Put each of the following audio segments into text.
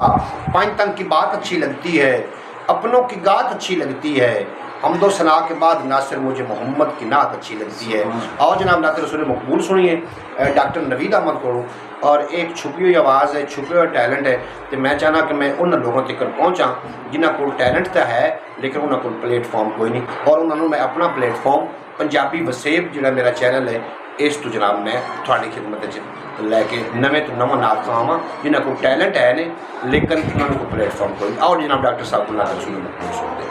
पंचतन की बात अच्छी लगती है, अपनों की गात अच्छी लगती है, हमदो सना के बाद नासिर मुझे मोहम्मद की नात अच्छी लगती है। और जनाब नात रसूल मकबूल सुनिए डॉक्टर नवीद अहमद को। और एक छुपी हुई आवाज़ है, छुपा हुआ टैलेंट है, तो मैं चाहना कि मैं उन लोगों तक पहुँचा जिन्होंने को टैलेंट तो है लेकिन उन्होंने को प्लेटफॉर्म कोई नहीं, और उन्होंने मैं अपना प्लेटफॉर्म पंजाबी वसेब जो मेरा चैनल है इस तो जनाब मैं थोड़ी खिदमत लैके नवे तो नवा नात खावा जिन्होंने को टैलेंट है ने लेकिन उन्होंने को प्लेटफॉर्म कोई। और जनाब डॉक्टर साहब को नात रसूल मकबूल सुनते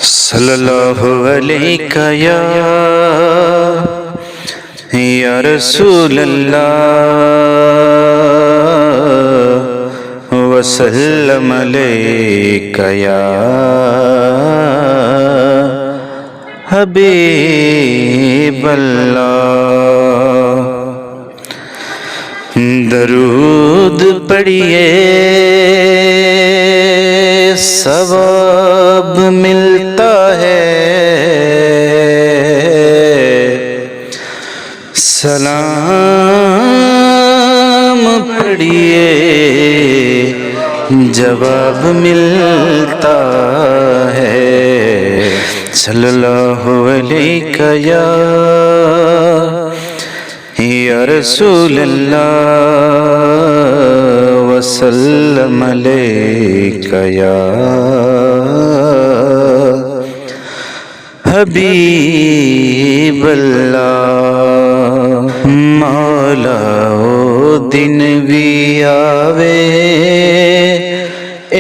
सल्लल्लाहु अलैका या रसूल अल्लाह वसल्लम अलैका या हबीब अल्लाह। दरूद पढ़िए सवाब मिलता है, सलाम पढ़िए जवाब मिलता है। सल्लल्लाहु अलैका या रसूल अल्लाह वसल्लम अलैका या हबीब अल्लाह। मौला ओ दिन भी आवे ए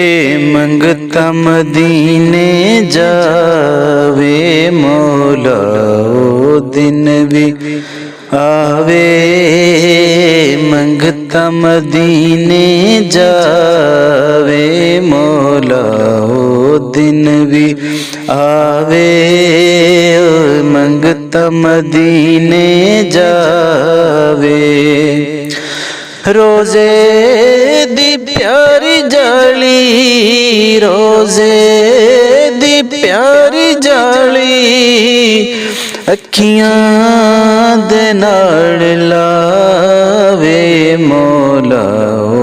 मंगता मदीने जावे, मौला ओ दिन भी आवे मंगता मदीने जावे, मौला ओ दिन भी आवे मंगता मदीने जावे। रोजे दी प्यारी जाली, रोजे दी प्यारी जाली अखियां दे नाल लावे, मौला ओ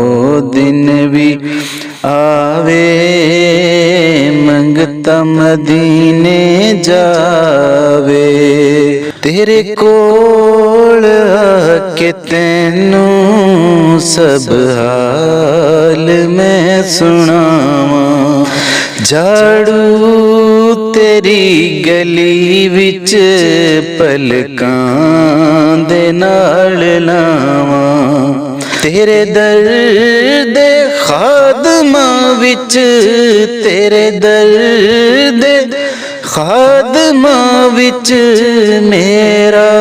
दिन भी आवे मंगता मदीने जावे। तेरे कोल आके तैनू सब हाल मैं सुनावा, झाड़ू तेरी गली विच पलकां दे नाल लावा, तेरे दर्द खादमां विच, तेरे दर्द खादमां विच मेरा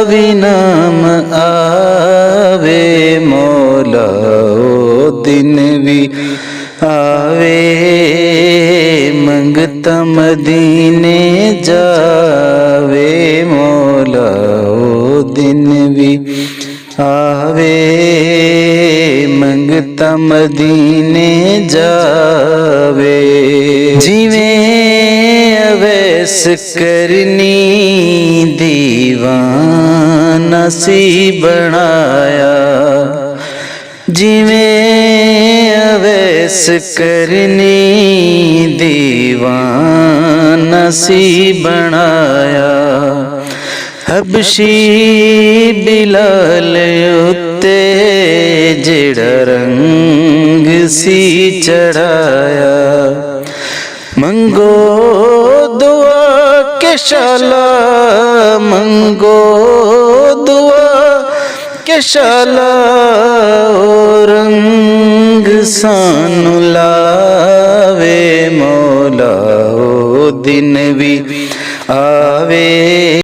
भी नाम आवे, मौला ओ दिन भी आवे मंगता मदीने जावे, मौला ओ दिन भी आवे मंगता मदीने जावे। जिवें अवैस करनी दीवाना सी बनाया, जिवें अवैस करनी दीवाना सी बनाया, हबशी बिलाल उत्ते जेड़ा रंग सी चढ़ाया, मंगो दुआ के शाला, मंगो दुआ के शाला ओ रंग सानू लावे, मौला ओ दिन भी आवे